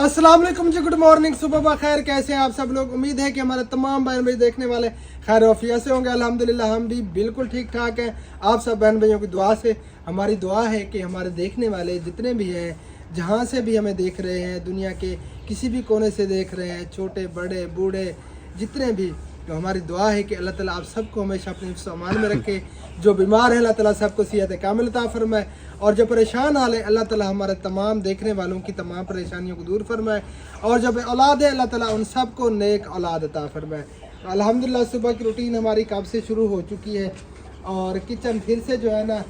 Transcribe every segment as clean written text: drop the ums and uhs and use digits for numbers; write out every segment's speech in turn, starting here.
अस्सलाम वालेकुम जी, good morning, सुबह बखैर। कैसे हैं आप सब लोग? उम्मीद है कि हमारे तमाम बहन भाई देखने वाले खैर वफिया से होंगे। अल्हम्दुलिल्लाह हम भी बिल्कुल ठीक ठाक हैं। आप सब बहन भाइयों की दुआ से हमारी दुआ है कि हमारे देखने वाले जितने भी हैं, जहाँ से भी हमें देख रहे हैं, दुनिया के किसी भी कोने से देख रहे हैं, छोटे बड़े बूढ़े जितने भी, तो हमारी दुआ है कि अल्लाह ताला आप सबको हमेशा अपने हिफ्ज़ अमान में रखे। जो बीमार है अल्लाह ताला सबको सेहत कामिल अता फरमाए, और जो परेशान हाल है अल्लाह ताला हमारे तमाम देखने वालों की तमाम परेशानियों को दूर फरमाए, और जब औलाद है अल्लाह ताला उन सबको नेक औलाद अता फरमाए। अल्हम्दुलिल्लाह सुबह की रूटीन हमारी कब से शुरू हो चुकी है, और किचन फिर से जो है ना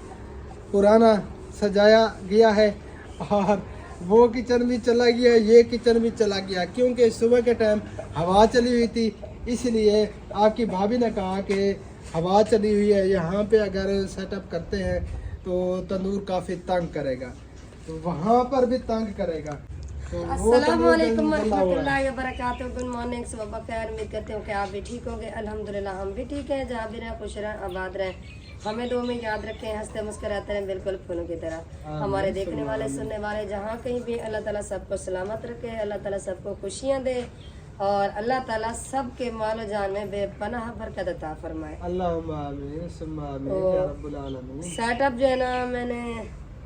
पुराना सजाया गया है, और वो किचन भी चला गया, ये किचन भी चला गया, क्योंकि सुबह के टाइम हवा चली हुई थी। इसलिए आपकी भाभी ने कहा कि हवा चली हुई है, यहाँ पे अगर सेटअप करते हैं तो तंदूर काफ़ी तंग करेगा, तो वहाँ पर भी तंग करेगा। तो अस्सलामुअलैकुम वरहमतुल्लाहि वबरकातुहू। गुड मॉर्निंग, सुबह बखैर। उम्मीद करते हो कि आप भी ठीक होंगे। अल्हम्दुलिल्लाह हम भी ठीक हैं। जहाँ भी रहें खुश रहें, आबाद रहें। हमें दो में याद रखें, हंसते मुस्कुराते रहें, बिल्कुल फूलों की तरह। हमारे देखने वाले सुनने वाले जहाँ कहीं भी, अल्लाह ताला सबको सलामत रखे, अल्लाह ताला सबको खुशियाँ दे, और अल्लाह ताला सबके मालो जान में बेपनाह बरकत अता फरमाए। अल्लाहुम्मा आमीन सुम्मा आमीन या रब्बुल आलमीन। सेटअप जो है ना मैंने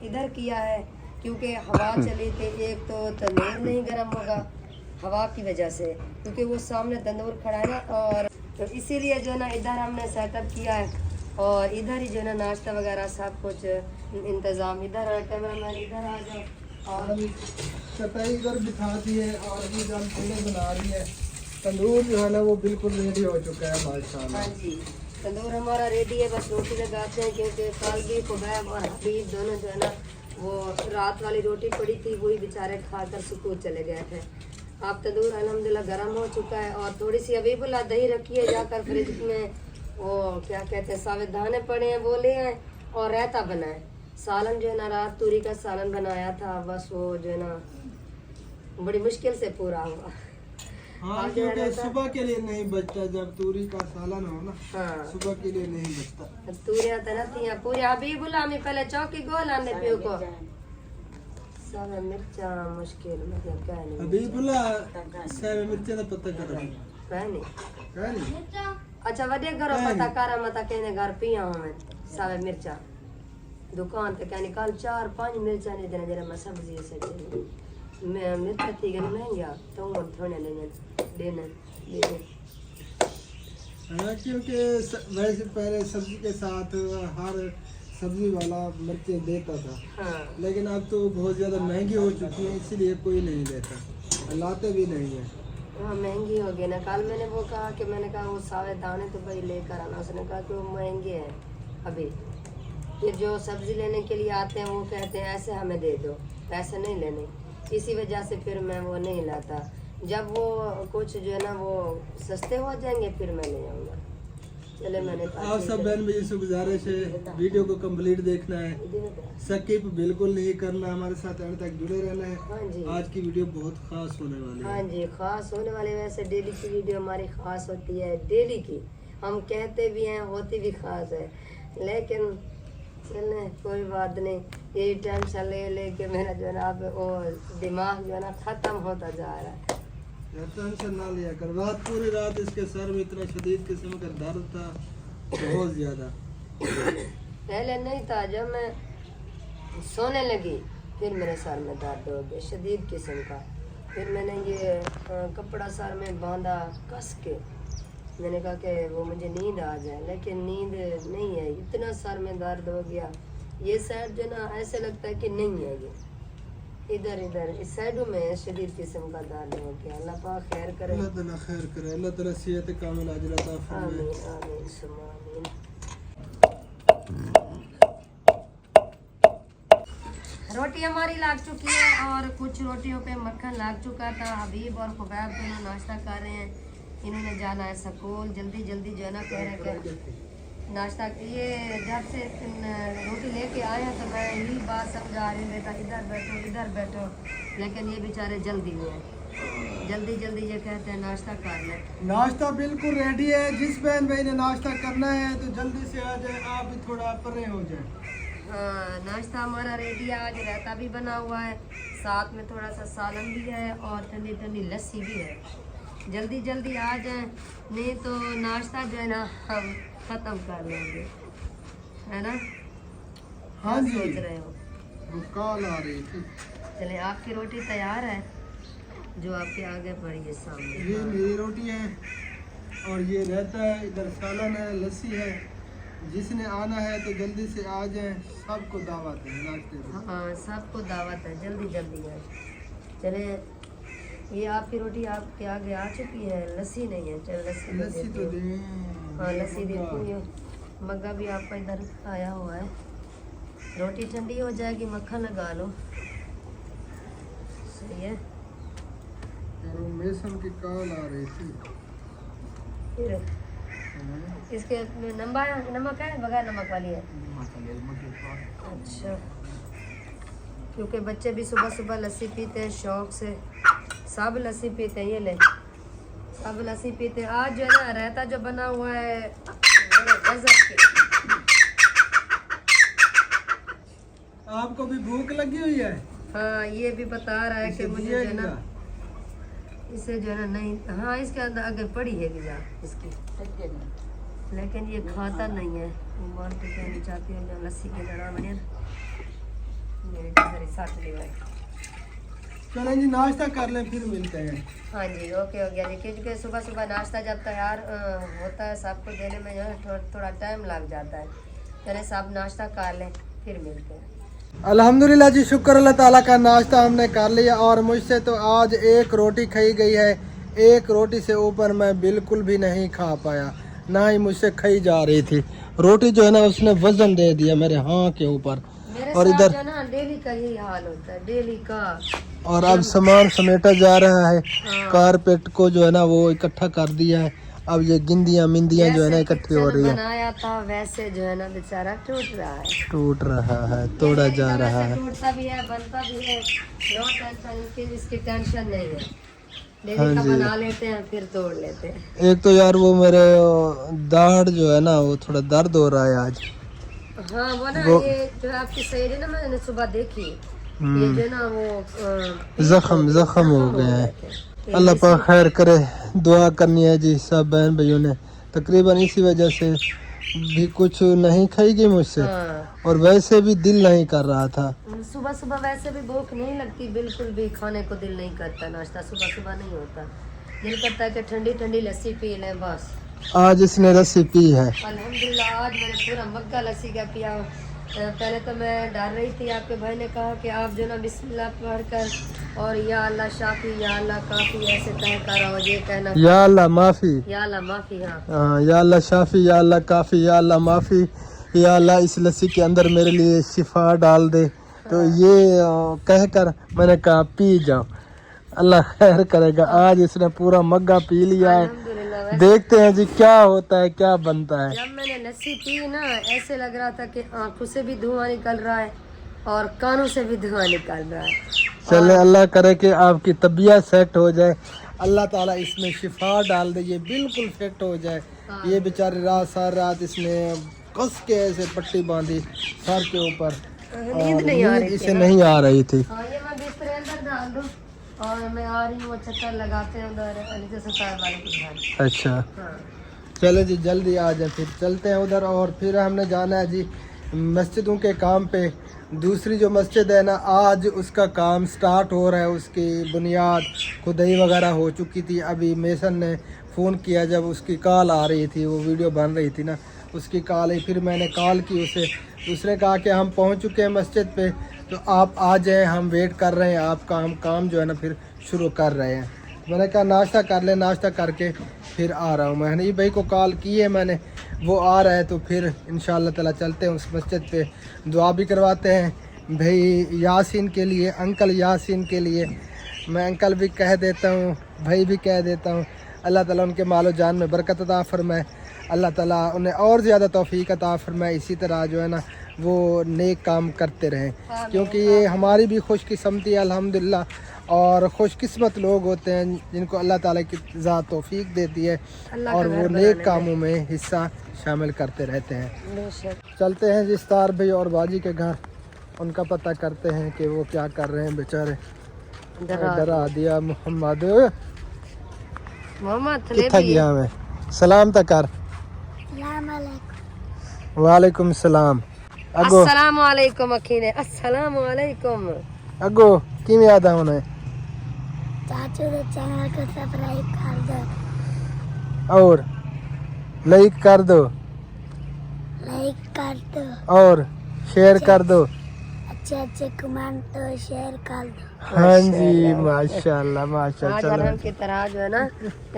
इधर किया है, क्योंकि हवा चली थी। एक तो तंदूर नहीं गर्म होगा हवा की वजह से, क्योंकि वो सामने तंदूर खड़ा है ना, और तो इसीलिए जो है ना इधर हमने सेटअप किया है, और इधर ही जो है ना नाश्ता वगैरह सब कुछ इंतज़ाम। इधर कैमरा मैन इधर आ जाओ, और चटाई इधर बिछा दी है, और अभी जब चूल्हे बना रही है। तंदूर जो है ना वो बिल्कुल रेडी हो चुका है माशाल्लाह। हाँ जी, तंदूर हमारा रेडी है, बस रोटी लगाते हैं, क्योंकि कल भी खुबैब और हबीब दोनों जो है ना वो रात वाली रोटी पड़ी थी, वही बेचारे खाकर सुकून चले गए थे। अब तंदूर अल्हम्दुलिल्लाह गर्म हो चुका है, और थोड़ी सी हबीबुल्लाह दही रखी है जाकर फ्रिज में, वो क्या कहते हैं सावे दाने पड़े हैं वो ले आए, और रायता बनाए। सालन जो है ना रात तूरी का सालन बनाया था, बस वो जो है ना बड़ी मुश्किल से पूरा हुआ। हाँ, क्योंकि सुबह के लिए नहीं बचता, जब तूरी का सालन हो ना, हाँ, सुबह के लिए नहीं बचता। तूरिया तो नहीं थी पूरी। हबीबुल्लाह में पहले चौकी गोल आने पियो को सावे मिर्चा मुश्किल, मतलब क्या नहीं हबीबुल्लाह सावे मिर्चे का पत्ता कर कहनी नहीं। अच्छा वडे घरों पता करा मता कहने घर पिया हूं मैं सावे मिर्चा दुकान पे कहनी कल 4-5 मिर्चा नहीं देने जरा मैं सब्जी से मैं मिर्चा थी गन महंगा तो वो थोड़े लेने देने हाँ, क्योंकि वैसे पहले सब्जी के साथ हर सब्जी वाला मिर्चे देता था। हाँ, लेकिन अब तो बहुत ज़्यादा महंगी हो चुकी है, इसीलिए कोई नहीं देता, लाते भी नहीं है। हाँ महंगी हो गई ना। कल मैंने वो कहा कि मैंने कहा वो सावे दाने तो भाई लेकर आना, उसने कहा कि वो महंगे हैं अभी। फिर जो सब्जी लेने के लिए आते हैं वो कहते हैं ऐसे हमें दे दो, पैसे नहीं लेने, इसी वजह से फिर मैं वो नहीं लाता। जब वो कुछ जो है ना वो सस्ते हो जाएंगे फिर मैं ले आऊँगा। चले मैंने आप सब बहन भाई से गुजारिश है वीडियो को कंप्लीट देखना है, स्किप बिल्कुल नहीं करना, हमारे साथ अंत तक जुड़े रहना है। हाँ जी, आज की वीडियो बहुत खास होने वाली है। हाँ जी, खास होने वाली। वैसे डेली की वीडियो हमारी खास होती है, डेली की हम कहते भी हैं, होती भी खास है, लेकिन चलने कोई बात नहीं। यही टेंशन ले लेके मेरा जो है ना अब वो दिमाग जो है ना ख़त्म होता जा रहा है। यार टेंशन ना लिया कर, रात पूरी रात इसके सर में इतना शदीद किस्म का दर्द था, बहुत ज़्यादा। पहले नहीं था, जब मैं सोने लगी फिर मेरे सर में दर्द हो गया शदीद किस्म का। फिर मैंने ये कपड़ा सर में बांधा कस के, मैंने कहा कि वो मुझे नींद आ जाए, लेकिन नींद नहीं है, इतना सर में दर्द हो गया। ये साइड जो ना ऐसे लगता है कि नहीं है, ये इधर इधर इस साइडों में शदीद किस्म का दर्द हो गया। अल्लाह पाक खैर करे, अल्लाह ताला खैर करे, अल्लाह ताला सेहत कामिल अजर अता फरमाए। आमीन आमीन सुम्मा आमीन। रोटी हमारी लग चुकी है, और कुछ रोटियों पे मक्खन लग चुका था। हबीब और खुबैब दोनों नाश्ता कर रहे हैं, इन्होंने जाना है स्कूल। जल्दी जल्दी जो है ना कह रहे हैं नाश्ता। ये जब से रोटी लेके आए हैं तो मैं यही बात समझा रही था, इधर बैठो, लेकिन ये बेचारे जल्दी में हैं, जल्दी जल्दी ये कहते हैं नाश्ता कर लें। नाश्ता बिल्कुल रेडी है, जिस बहन भाई ने नाश्ता करना है तो जल्दी से आ जाए, आप भी थोड़ा परे हो जाए। हाँ नाश्ता हमारा रेडी है। आज रायता भी बना हुआ है, साथ में थोड़ा सा सालन भी है और ठंडी ठंडी लस्सी भी है। जल्दी जल्दी आ जाए, नहीं तो नाश्ता जो है ना हम ख़त्म कर लेंगे, है ना? हाँ जी, सोच रहे हो? वो कॉल आ रही थी। चले, आपकी रोटी तैयार है जो आपके आगे पड़ी है सामने। ये मेरी रोटी है और ये रहता है, इधर सालन है, लस्सी है। जिसने आना है तो जल्दी से आ जाए, सबको दावत है नाश्ते में। हाँ सबको दावत है, जल्दी जल्दी है। चले, ये आपकी रोटी आपके आगे आ चुकी है, लस्सी नहीं है। चल लस्सी लस्सी तो देती हूँ। दे। हाँ लस्सी देती हूँ। मग्गा भी आपका इधर आया हुआ है। रोटी ठंडी हो जाएगी, मक्खन लगा लो। सही है। वो मेसन की कॉल आ रही थी। फिर इसके नमक है, बगैर नमक वाली है? अच्छा, क्योंकि बच्चे भी सुबह सुबह लस्सी पीते हैं शौक से, सब लस्सी पीते हैं। ये ले, सब लस्सी पीते हैं। आज जो है ना रायता जो बना हुआ है बड़े गजब के। आपको भी भूख लगी हुई है? हाँ ये भी बता रहा है कि मुझे जो है ना, इसे जो है ना नहीं, हाँ इसके अंदर आगे पड़ी है गिजा इसकी, लेकिन ये खाता नहीं है। मान के कहनी चाहती हूँ जो लस्सी के जरा बने मेरे सारी साथ ले आए। चलें जी, नाश्ता कर लें फिर मिलते हैं। हाँ जी ओके हो गया जी, क्योंकि सुबह सुबह नाश्ता जब तैयार होता है सबको देने में जो है थोड़ा टाइम लग जाता है। चले सब नाश्ता कर लें फिर मिलते हैं। अल्हम्दुलिल्लाह जी, शुक्र अल्लाह ताला का, नाश्ता हमने कर लिया और मुझसे तो आज एक रोटी खाई गई है। एक रोटी से ऊपर मैं बिल्कुल भी नहीं खा पाया, ना ही मुझसे खाई जा रही थी। रोटी जो है ना उसने वजन दे दिया मेरे हाथ के ऊपर। मेरे और साथ इधर जो है ना डेली का यही हाल होता है, डेली का। और अब सामान समेटा जा रहा है। हाँ। कारपेट को जो है ना वो इकट्ठा कर दिया है। अब ये गिंदियाँ मिंदियाँ जो है ना इकट्ठी हो रही है। बनाया था वैसे जो है ना बेचारा टूट रहा है, टूट रहा है, तोड़ा जा रहा है। टूटता भी है, बनता भी है। नो टेंशन, इसकी टेंशन नहीं है। डेली हाँ का जी। बना लेते हैं फिर तोड़ लेते हैं। एक तो यार वो मेरे दाढ़ जो है ना वो थोड़ा दर्द हो रहा है आज। हाँ वो ना वो- ये जो है आपकी सहेली ना, मैंने सुबह देखी, ये जो है ना वो जख्म हो गए हैं। थे। अल्लाह पाक खैर करे, दुआ करनी है जी सब बहन भाइयों ने। तकरीबन इसी वजह से भी कुछ नहीं खाई गई मुझसे, हाँ। और वैसे भी दिल नहीं कर रहा था। सुबह सुबह वैसे भी भूख नहीं लगती, बिल्कुल भी खाने को दिल नहीं करता। नाश्ता सुबह सुबह नहीं होता, दिल करता है कि ठंडी ठंडी लस्सी पी लें बस। आज इसने लस्सी पी है। अल्हम्दुलिल्लाह आज मैंने पूरा मग्गा लस्सी का पिया। पहले तो मैं डर रही थी, आपके भाई ने कहा कि आप जो ना बिस्मिल्लाह पढ़कर और या अल्लाह शाफी या अल्लाह काफी ऐसे तय करो, ये कहना या अल्लाह माफ़ी, या अल्लाह माफी। हाँ हाँ, या अल्लाह शाफी, या अल्लाह काफ़ी, या अल्लाह माफ़ी, या अल्लाह इस लस्सी के अंदर मेरे लिए शिफा डाल दे। तो ये कहकर मैंने कहा पी जाओ, अल्लाह खैर करेगा। आज इसने पूरा मग्गा पी लिया है। अल्हम्दुलिल्लाह। देखते हैं जी क्या होता है, क्या बनता है। जब मैंने लस्सी पी ना, ऐसे लग रहा था कि आंखों से भी धुआं निकल रहा है और कानों से भी धुआं निकल रहा है। चले, अल्लाह करे कि आपकी तबीयत सेट हो जाए, अल्लाह ताला इसमें शिफा डाल दे, ये बिल्कुल फिट हो जाए। हाँ। ये बेचारी रात सारी रात इसने कस के ऐसे पट्टी बांधी सर के ऊपर, नींद और नहीं आ नींद रही इसे थी ना। नहीं आ रही थी। हाँ ये मैं बिस्तर अंदर डाल दूँ और मैं आ रही हूँ, वो चक्कर लगाते हैं उधर नीचे सफाई वाले के घर। अच्छा हाँ चलो जी, जल्दी आ जाए, फिर चलते हैं उधर। और फिर हमने जाना है जी मस्जिदों के काम पे। दूसरी जो मस्जिद है ना, आज उसका काम स्टार्ट हो रहा है, उसकी बुनियाद खुदाई वगैरह हो चुकी थी। अभी मेसन ने फ़ोन किया, जब उसकी कॉल आ रही थी, वो वीडियो बन रही थी ना, उसकी कॉल आई। फिर मैंने कॉल की उसे, उसने कहा कि हम पहुंच चुके हैं मस्जिद पे, तो आप आ जाएं, हम वेट कर रहे हैं आपका, हम काम जो है ना फिर शुरू कर रहे हैं। मैंने कहा नाश्ता कर ले, नाश्ता करके फिर आ रहा हूँ। मैंने ये भाई को कॉल की है मैंने, वो आ रहा है, तो फिर इंशाल्लाह ताला चलते हैं उस मस्जिद पे, दुआ भी करवाते हैं भाई यासीन के लिए, अंकल यासीन के लिए। मैं अंकल भी कह देता हूँ, भाई भी कह देता हूँ। अल्लाह ताला उनके मालो जान में बरकत अता फरमाए, अल्लाह ताला उन्हें और ज़्यादा तौफीक अता फरमाए। इसी तरह जो है ना वो नेक काम करते रहें, क्योंकि ये हमारी भी खुशकिस्मती है अल्हम्दुलिल्लाह, और खुशकिस्मत लोग होते हैं जिनको अल्लाह ताला की ज़ात तौफीक देती है और वो नेक कामों में हिस्सा शामिल करते रहते हैं। चलते हैं जिस्तार भाई और बाजी के घर, उनका पता करते हैं कि वो क्या कर रहे हैं बेचारे। डरा दिया मोहम्मद कितना गया हमें। सलाम तक कर। वालेकुम सलाम। अगो अस्सलाम वालेकुम अखीने, अस्सलाम वालेकुम। अगो किवें याद आउणे चाचू दे चैनल को सब्सक्राइब कर दो और लाइक कर दो और शेयर कर दो, अच्छे कमेंट तो शेयर कर दो। हाँ जी माशाल्लाह माशाल्लाह। आज अरहम की तरह जो है ना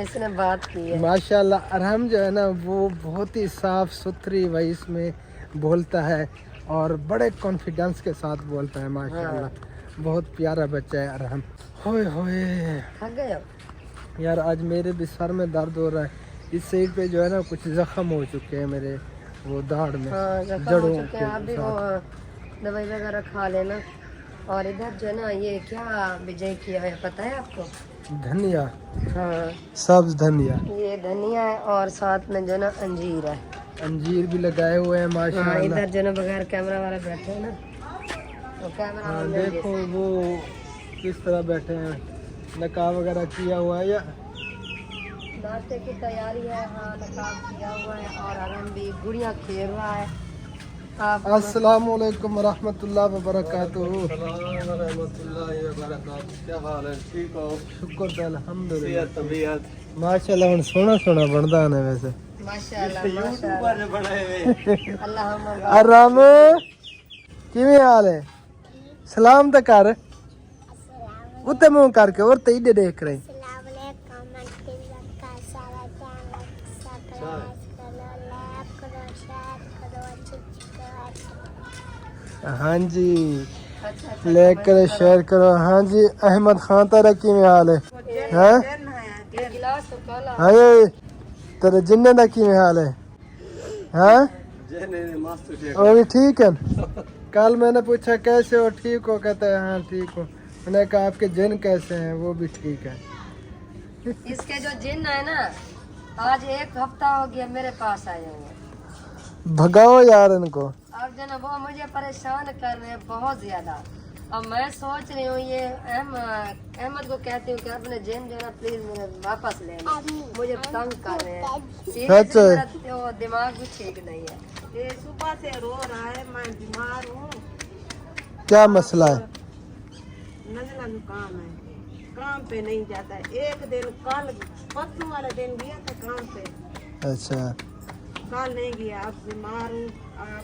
इसने बात की है। माशाल्लाह अरहम जो है ना वो बहुत ही साफ सुथरी वॉइस में बोलता है और बड़े कॉन्फिडेंस के साथ बोलता है माशाल्लाह। बहुत प्यारा बच्चा है अरहम। होए होए थक गए हो? यार आज मेरे भी सर में दर्द हो रहा है, इस साइड पे जो है ना कुछ जख्म हो चुके हैं मेरे वो दाढ़ में, जड़ों के आप भी वो दवाई वगैरह खा लेना। और इधर जो है ना ये क्या बिजाई किया है पता है आपको? धनिया, हाँ सब्ज धनिया, ये धनिया है और साथ में जो है ना अंजीर है। अंजीर भी लगाए हुए हैं हाँ, माशाल्लाह। इधर जो है ना बगैर कैमरा वाला बैठे हैं ना, तो कैमरा हाँ, वाले देखो वो किस तरह बैठे हैं, नकाब वगैरह किया हुआ है या नाश्ते की तैयारी है। हाँ नकाब किया हुआ है और अरहम भी गुड़िया खेल रहा है। आप अस्सलाम वालेकुम रहमतुल्लाह व बरकातुहू। क्या हाल है? ठीक हो? शुक्र है अल्हम्दुलिल्लाह। तबीयत माशाल्लाह हुण सोना सोना बनदा है वैसे। माशाल्लाह माशाल्लाह ने बनाए हुए अल्लाह आराम किवें हाल है? सलाम तो कर, उत्ते मुंह करके और ते इधर देख रहे। हाँ जी लाइक करो शेयर करो। हाँ जी अहमद खान तारा किवें हाल है? हैं गिलास तो काला हाय तेरे जिन्ने दा किवें हाल है? हाँ वो भी ठीक है। कल मैंने पूछा कैसे हो, ठीक हो? कहता है हाँ ठीक हो। मैंने कहा आपके जिन कैसे हैं? वो भी ठीक है। इसके जो जिन है ना आज एक हफ्ता हो गया मेरे पास आए हुए, भगाओ यार इनको। और जो ना वो मुझे परेशान कर रहे हैं बहुत ज्यादा। अब मैं सोच रही हूँ ये अहमद को कहती हूँ कि अपने जिन जो है ना प्लीज मुझे वापस ले लो, मुझे तंग कर रहे हैं। अच्छा। मेरा तो दिमाग भी ठीक नहीं है। ये सुबह से रो रहा है, मैं बीमार हूँ, क्या मसला है? नजला जुकाम है, काम पे नहीं जाता है। एक दिन कल परसों वाला दिन गया था काम पे, अच्छा कल नहीं गया। अब बीमार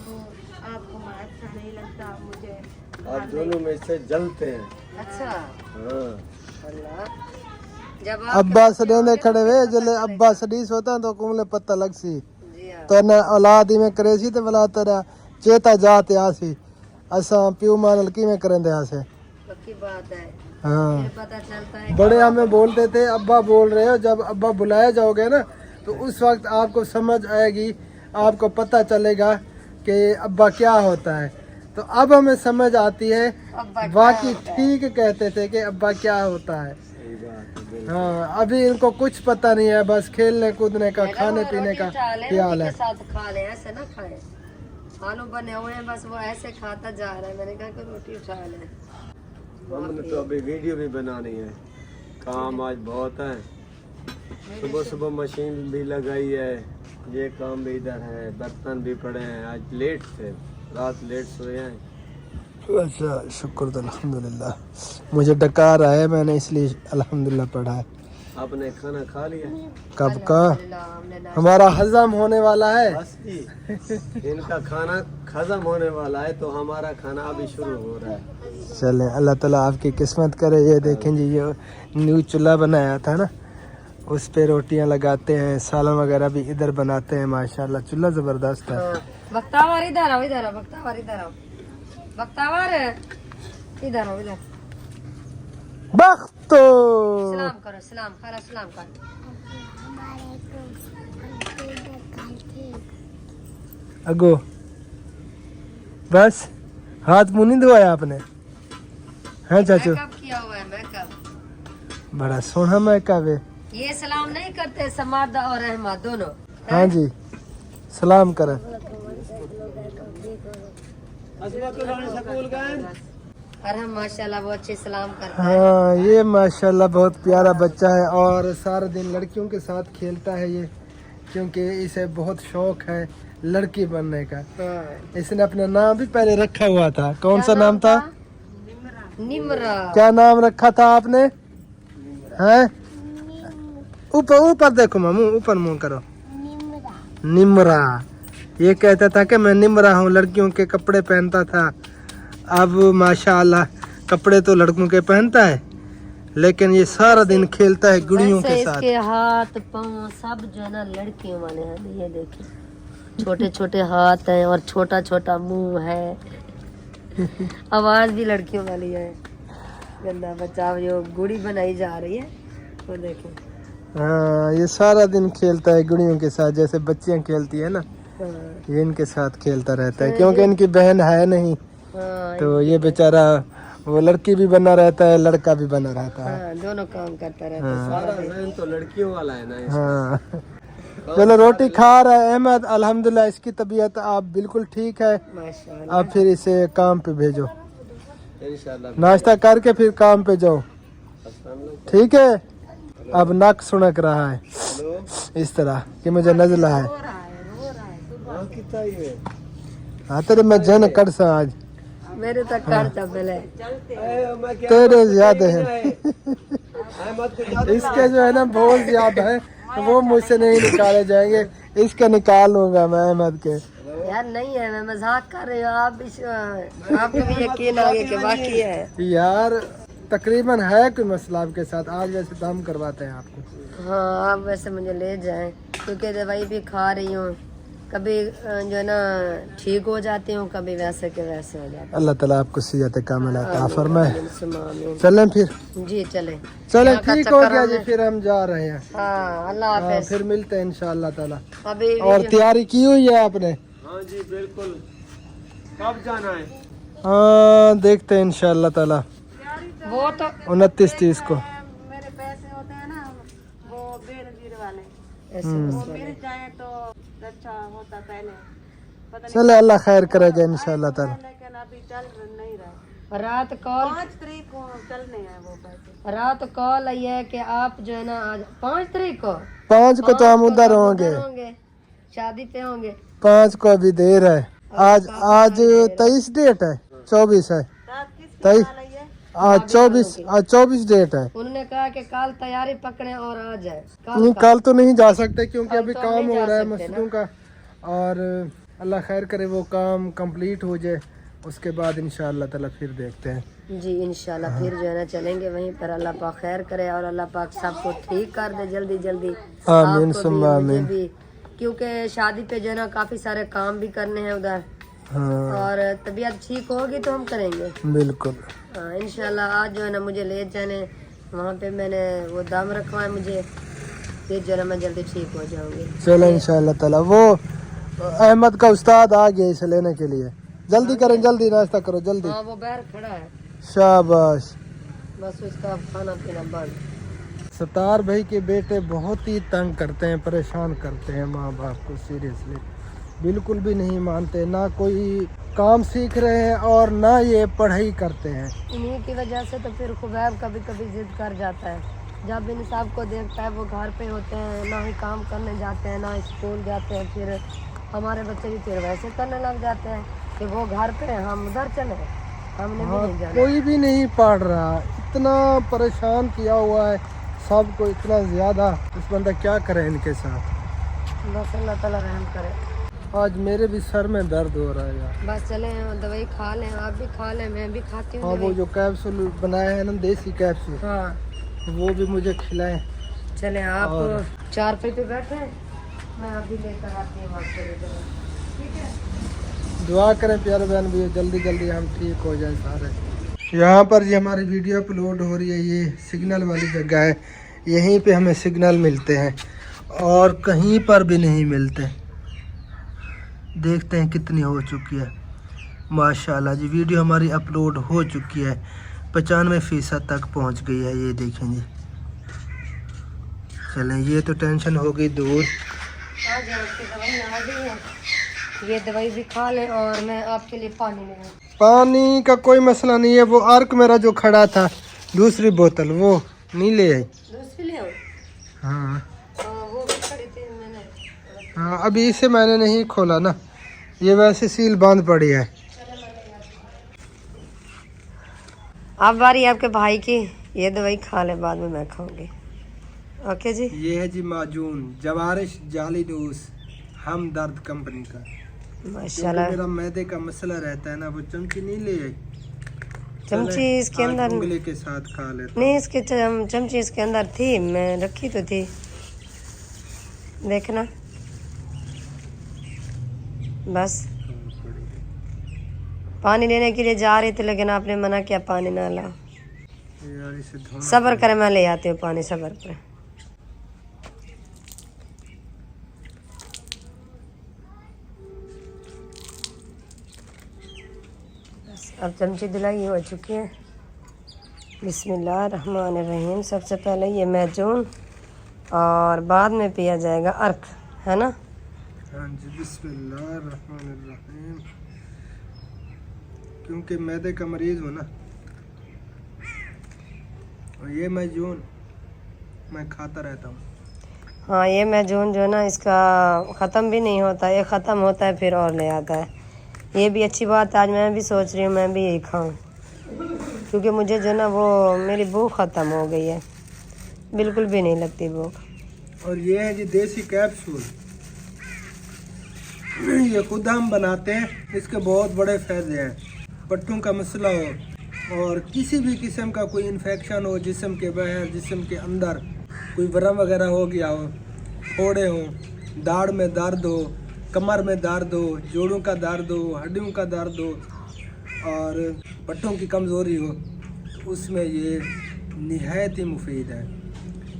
हूँ, आपको मैं अच्छा नहीं लगता मुझे। आप दोनों में से जलते हैं। अच्छा हाँ। अल्लाह जब अब्बा सडेंदे खड़े वे जले अब्बा सडीस होता तो कुमले पत्ता लगसी जी हाँ तो न औलाद में करेसी तो वला तेरा चेता जाते आसी असा प्यू मानल किवें करेंदे आसे। पक्की बात है, हाँ फिर पता चलता है बड़े हमें बोलते थे अब्बा बोल रहे हो, जब अब्बा बुलाया जाओगे ना तो उस वक्त आपको समझ आएगी, आपको पता चलेगा कि अब्बा क्या होता है। तो अब हमें समझ आती है अब्बा क्या बाकी होता है। ठीक कहते थे कि अब्बा क्या होता है। सही बात है, बिल्कुल। हाँ अभी इनको कुछ पता नहीं है, बस खेलने कूदने का मैडम, खाने वो पीने रोटी का उठा ले, ख्याल रोटी है। के साथ खा ले, ऐसे ना खाए। आलू बने हुए हैं बस वो ऐसे खाता जा रहा है। मैंने कहा कि रोटी उठा ले। हमने तो अभी वीडियो भी बनानी है, काम आज बहुत है। सुबह सुबह मशीन भी लगाई है, ये काम भी इधर है, बर्तन भी पड़े हैं। आज लेट थे, रात लेट सोए हैं। अच्छा शुक्र तो अल्हम्दुलिल्लाह। मुझे डकार आया मैंने इसलिए अल्हम्दुलिल्लाह पढ़ा है। आपने खाना खा लिया? कब का अल्हम्दुलिल्लाह, हमने नाश्ता हमारा हजम होने वाला है। बस जी, इनका खाना खत्म होने वाला है तो हमारा खाना अभी शुरू हो रहा है। चलें अल्लाह ताला आपकी किस्मत करे। ये देखें जी ये न्यू चूल्हा बनाया था ना, उस पे रोटियां लगाते हैं, सालन वगैरह भी इधर बनाते हैं माशाल्लाह। चूल्हा जबरदस्त है। हाँ, बख्तावर इधर आओ, इधर आओ, बख्तावर इधर आओ, बख्तावर इधर आओ, इधर बख्तो सलाम करो, सलाम करो, सलाम करो। अगो बस हाथ मुंह नहीं धोया आपने, हैं चाचू? मेकअप किया हुआ है, मेकअप। बड़ा सोना मेकअप है। ये सलाम नहीं करते समाद और अहमद दोनों? हाँ जी, सलाम करें। और हम माशाल्लाह बहुत अच्छे सलाम करते हैं। हाँ, ये माशाल्लाह बहुत प्यारा बच्चा है और सारा दिन लड़कियों के साथ खेलता है ये, क्योंकि इसे बहुत शौक है लड़की बनने का। हाँ। इसने अपना नाम भी पहले रखा हुआ था। कौन सा नाम था? निमरा। क्या नाम रखा था आपने? हैं? ऊपर ऊपर देखो मामू, ऊपर मुंह करो। निमरा। ये कहता था कि मैं निमरा हूँ, लड़कियों के कपड़े पहनता था। अब माशाल्लाह कपड़े तो लड़कों के पहनता है, लेकिन ये सारा दिन खेलता है गुड़ियों के साथ। इसके हाथ पाँव सब जो है ना लड़कियों वाले हैं। ये देखिए छोटे छोटे हाथ हैं और छोटा छोटा मुंह है। आवाज भी लड़कियों वाली है। गंदा बच्चा जो गुड़ी बनाई जा रही है वो देखो। हाँ, ये सारा दिन खेलता है गुड़ियों के साथ, जैसे बच्चियां खेलती है ना, हाँ, ये इनके साथ खेलता रहता है, क्योंकि इनकी बहन है नहीं। हाँ, तो ये बेचारा वो लड़की भी बना रहता है, लड़का भी बना रहता है। हाँ, दोनों काम करता रहता है हाँ। सारा दिन। बहन तो लड़कियों वाला है ना। हाँ, चलो रोटी खा रहा है अहमद, अल्हम्दुलिल्लाह इसकी तबीयत आप बिल्कुल ठीक है। माशाल्लाह। अब फिर इसे काम पे भेजो, इंशाल्लाह। नाश्ता करके फिर काम पे जाओ, ठीक है? अब नक सुनक रहा है इस तरह कि मुझे नजला है। हाँ, तेरे मैं जन कर सा आज मेरे तक कर पहले। तेरे ज्यादा है। इसके जो है ना बहुत ज्यादा है, वो मुझसे नहीं निकाले जाएंगे, इसके निकाल लूंगा मैं अहमद के। यार नहीं है, मैं मजाक कर रही हूँ। आपको भी यकीन आ गया कि बाकी है। यार तकरीबन है कोई मसला आपके साथ? आज वैसे तो हम करवाते हैं आपको। हाँ, आप वैसे मुझे ले जाएं, क्योंकि दवाई भी खा रही हूँ। कभी जो है ना ठीक हो जाती हूँ, कभी वैसे के वैसे हो जाती अल्लाह ताला आपको सेहत कामिला अता फरमाए। हूँ। चलें फिर? जी चले। चले, यहाँ का ठीक हो चक्कर गया जी, हमने- फिर हम जा रहे हैं। हाँ, अल्लाह हाँ, हाफिज। फिर मिलते हैं इंशाअल्लाह ताला। अभी और तैयारी की हुई है आपने? हाँ जी बिल्कुल। कब जाना है? हाँ, देखते हैं इंशाअल्लाह ताला वो तो 29-30 को। मेरे पैसे होते हैं ना वो बेनजीर वाले, ऐसे वो मिल जाए तो अच्छा होता पहले। पता नहीं चले, अल्लाह खैर करेगा इंशाअल्लाह ताला। लेकिन अभी चल नहीं रहा। रात कॉल 5 तारीख को चलने हैं वो पैसे। रात कॉल आई है कि आप जो है ना आज 5 तारीख को 5 को तो हम उधर होंगे, शादी पे होंगे। 5 को अभी देर है। आज 23 डेट है, 24 है, रात किसकी 23 कॉल आई है? आज 24 डेट है। उन्होंने कहा कि कल तैयारी पकड़े और आ जाए। नहीं, कल तो नहीं जा सकते क्योंकि अभी तो काम नहीं हो जा रहा है सकते मस्जिदों का, और अल्लाह खैर करे वो काम कंप्लीट हो जाए, उसके बाद इंशाअल्लाह ताला फिर देखते हैं। जी इंशाल्लाह फिर जो है ना चलेंगे वहीं पर। अल्लाह पाक खैर करे और अल्लाह पाक सबको ठीक कर दे जल्दी जल्दी। आमीन आपको भी, सुम्मा मुझे आमीन। भी, क्योंकि शादी पे जो है ना काफी सारे काम भी करने हैं उधर, हाँ और तबीयत ठीक होगी तो हम करेंगे। बिल्कुल। हाँ, इंशाल्लाह आज जो है ना मुझे ले जाने वहाँ पे, मैंने वो दम रखवा है मुझे, फिर जो है ना मैं जल्दी ठीक हो जाऊंगी। चलो इंशाअल्लाह ताला। वो अहमद का उस्ताद आ गया इसे लेने के लिए। जल्दी करें, जल्दी नाश्ता करो जल्दी। हाँ, वो बाहर खड़ा है, शाबाश। बस उसका खाना पीना बंद। सतार भाई के बेटे बहुत ही तंग करते हैं, परेशान करते हैं माँ बाप को, सीरियसली बिल्कुल भी नहीं मानते, ना कोई काम सीख रहे हैं और ना ये पढ़ाई करते हैं। इन्हीं की वजह से तो फिर खुबैब कभी कभी जिद कर जाता है। जब इन साहब को देखता है वो घर पे होते हैं, ना ही काम करने जाते हैं ना स्कूल जाते हैं, फिर हमारे बच्चे भी फिर वैसे करने लग जाते हैं कि वो घर पे हैं, हम उधर चले, हमने भी नहीं जाना। कोई भी नहीं पढ़ रहा, इतना परेशान किया हुआ है सबको, इतना ज़्यादा। इस बंदा क्या करे इनके साथ। बस अल्लाह ताला रहम करे। आज मेरे भी सर में दर्द हो रहा है यार। बस चले दवाई खा लें, आप भी खा लें, मैं भी खाती हूँ हाँ, वो दवाई। जो कैप्सूल बनाया है ना, देसी कैप्सूल, हाँ वो भी मुझे खिलाएं। चले, आप और- 4 पे बैठे, मैं अभी लेकर आती हूँ आपको ले जाऊँ। ठीक है, दुआ करें प्यारे बहन भी, जल्दी जल्दी हम ठीक हो जाए सारे। यहाँ पर जी हमारी वीडियो अपलोड हो रही है, ये सिग्नल वाली जगह है, यहीं पे हमें सिग्नल मिलते हैं और कहीं पर भी नहीं मिलते। देखते हैं कितनी हो चुकी है। माशाल्लाह जी वीडियो हमारी अपलोड हो चुकी है, 95% तक पहुंच गई है। ये देखें जी, चलें ये तो टेंशन हो गई दूर। आज आपकी दवाई आ गई है, ये दवाई भी खा लें और मैं आपके लिए पानी ले आऊँ। पानी का कोई मसला नहीं है, वो आर्क मेरा जो खड़ा था दूसरी बोतल वो नहीं ले आई। दूसरी ले आऊँ? हाँ वो भी खड़ी थी मैंने। हाँ अभी इसे मैंने नहीं खोला ना, ये वैसे सील बंद पड़ी है। अब बारी आपके भाई की, ये दवाई खा ले, बाद में मैं खाऊंगी। ओके जी। ये है जी माजून जवारिश जालीदूस हमदर्द कंपनी का। माशाल्लाह। मेरा मैदे का मसला रहता है ना, वो चमची नहीं ले आई। चमची इसके अंदर उंगली के साथ खा लेता। नहीं, इसके चमची इसके अंदर थी, मैं रखी तो थी, देखना बस। पानी लेने के लिए जा रही थी लेकिन आपने मना किया, पानी ना लाओ। यार इसे धोना सब्र करें, मैं ले आती हूँ पानी, सब्र करें। बस अब चमची धुलाई हो चुकी है। बिस्मिल्लाहिर्रहमानिर्रहीम। सबसे पहले ये मैजून और बाद में पिया जाएगा अर्क, है ना? हाँ जी, बिस्मिल्लाहिर्रहमानिर्रहीम। क्योंकि मैदे का मरीज हो ना, और ये मैजून मैं खाता रहता हूँ। हाँ, ये मैजून जो है ना, इसका ख़त्म भी नहीं होता, ये ख़त्म होता है फिर और ले आता है। ये भी अच्छी बात है, आज मैं भी सोच रही हूँ मैं भी यही खाऊं, क्योंकि मुझे जो ना वो मेरी भूख ख़त्म हो गई है, बिल्कुल भी नहीं लगती भूख। और ये है जी देसी कैप्सूल, ये खुद हम बनाते हैं, इसके बहुत बड़े फ़ायदे हैं। पट्टों का मसला हो और किसी भी किस्म का कोई इन्फेक्शन हो जिस्म के बाहर, जिस्म के अंदर कोई वरम वगैरह हो गया हो, फोड़े हो, दाढ़ में दर्द हो, कमर में दर्द हो, जोड़ों का दर्द हो, हड्डियों का दर्द हो और पट्टों की कमज़ोरी हो, तो उसमें ये निहायत ही मुफीद है।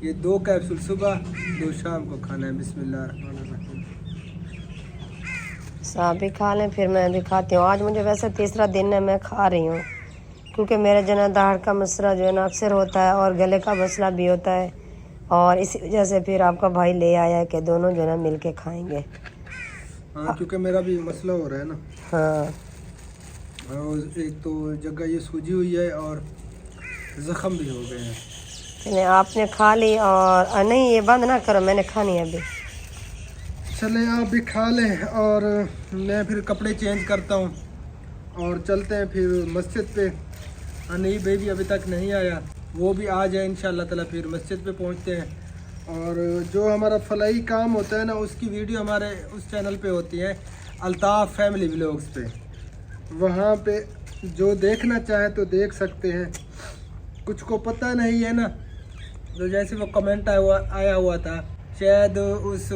ये 2 कैप्सूल सुबह 2 शाम को खाना है। बिस्मिल्लाहिर्रहमानिर्रहीम। आप भी खा लें, फिर मैं भी खाती हूँ। आज मुझे वैसे तीसरा दिन है, मैं खा रही हूँ, क्योंकि मेरा जो ना दाढ़ का मसला जो है ना अक्सर होता है और गले का मसला भी होता है, और इसी वजह से फिर आपका भाई ले आया है कि दोनों जो है ना मिल के खाएँगे। हाँ, क्योंकि मेरा भी मसला हो रहा है ना। हाँ, और एक तो जगह ये सूजी हुई है और ज़ख़म भी हो गए हैं। चलिए आपने खा ली, और नहीं ये बंद ना करो, मैंने खानी है अभी। चलें आप भी खा लें और मैं फिर कपड़े चेंज करता हूँ और चलते हैं फिर मस्जिद पे। नहीं बेबी अभी तक नहीं आया, वो भी आ जाए इंशाल्लाह ताला, फिर मस्जिद पे पहुँचते हैं। और जो हमारा फलाई काम होता है ना, उसकी वीडियो हमारे उस चैनल पे होती है, अल्ताफ़ फैमिली व्लॉग्स पे। वहाँ पे जो देखना चाहे तो देख सकते हैं। कुछ को पता नहीं है ना, तो जैसे वो कमेंट आया हुआ था, शायद उस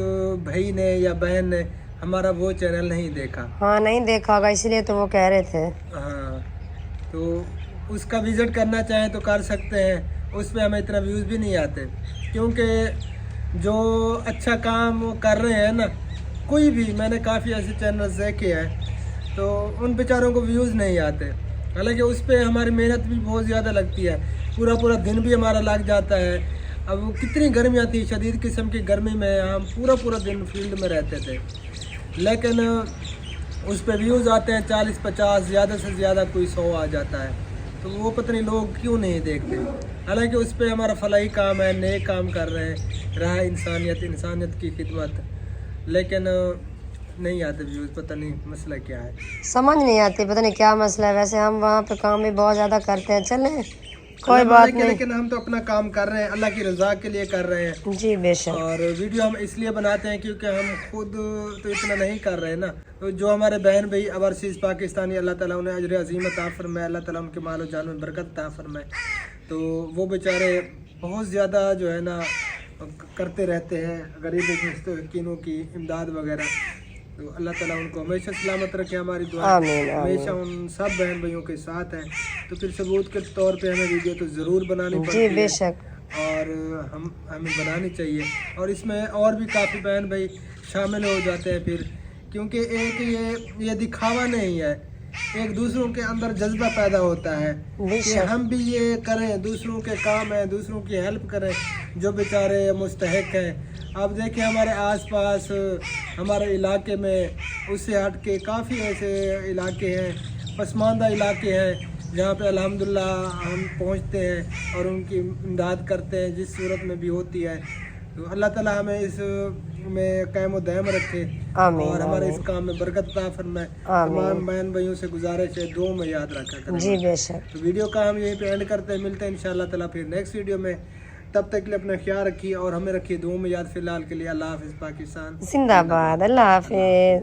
भाई ने या बहन ने हमारा वो चैनल नहीं देखा। हाँ, नहीं देखा होगा, इसलिए तो वो कह रहे थे। हाँ, तो उसका विज़िट करना चाहें तो कर सकते हैं, उस पर हमें इतना व्यूज़ भी नहीं आते, क्योंकि जो अच्छा काम वो कर रहे हैं ना, कोई भी, मैंने काफ़ी ऐसे चैनल्स देखे हैं, तो उन बेचारों को व्यूज़ नहीं आते। हालांकि उस पर हमारी मेहनत भी बहुत ज़्यादा लगती है, पूरा दिन भी हमारा लग जाता है। अब कितनी गर्मियाँ थी, शदीद किस्म की गर्मी में हम पूरा दिन फील्ड में रहते थे, लेकिन उस पर व्यूज़ आते हैं 40-50, ज़्यादा से ज़्यादा कोई 100 आ जाता है। तो वो पता नहीं लोग क्यों नहीं देखते। हालांकि उस पर हमारा फलाई काम है, नेक काम कर रहे हैं, रहा इंसानियत की खिदमत, लेकिन नहीं आते व्यूज़, पता नहीं मसला क्या है, समझ नहीं आती, पता नहीं क्या मसला है। वैसे हम वहाँ पे काम भी बहुत ज़्यादा करते हैं। चलें, कोई बात नहीं, लेकिन हम तो अपना काम कर रहे हैं, अल्लाह की रज़ा के लिए कर रहे हैं। जी बेशक। और वीडियो हम इसलिए बनाते हैं क्योंकि हम खुद तो इतना नहीं कर रहे हैं ना। तो जो हमारे बहन भाई ओवरसीज़ पाकिस्तानी, अल्लाह ताला उन्हें अजर अज़ीम अता फरमाए, अल्लाह ताला उनके माल और जान में बरकत अता फरमाए। तो वो बेचारे बहुत ज़्यादा जो है ना करते रहते हैं गरीब मिस्कीनों की इमदाद वगैरह। तो अल्लाह ताला उनको हमेशा सलामत रखे, हमारी दुआ हमेशा उन सब बहन भाइयों के साथ है। तो फिर सबूत के तौर पे हमें वीडियो तो ज़रूर बनानी पड़ती है, बेशक, और हमें बनानी चाहिए। और इसमें और भी काफ़ी बहन भाई शामिल हो जाते हैं फिर, क्योंकि एक ये दिखावा नहीं है, एक दूसरों के अंदर जज्बा पैदा होता है कि हम भी ये करें, दूसरों के काम है, दूसरों की हेल्प करें जो बेचारे मुस्तहिक हैं। अब देखिए हमारे आसपास हमारे इलाके में उससे हट के काफ़ी ऐसे इलाके हैं, पसमानदा इलाके हैं, जहाँ पे अल्हम्दुलिल्लाह हम पहुँचते हैं और उनकी इमदाद करते हैं जिस सूरत में भी होती है। तो अल्लाह ताला हमें इस में कायम दायम रखे और हमारे इस काम में बरकत अता फरमाए। तमाम बहन भाइयों से गुजारिश है दुआ में याद रखा करें। जी बेशक। तो वीडियो का हम यहीं पे एंड करते हैं, मिलते हैं इंशाअल्लाह ताला फिर नेक्स्ट वीडियो में। तब तक के लिए अपना ख्याल रखिए और हमें रखिए दुआ में याद। फिलहाल के लिए अल्लाह हाफिज़ पाकिस्तान जिंदाबाद। अल्लाह हाफिज।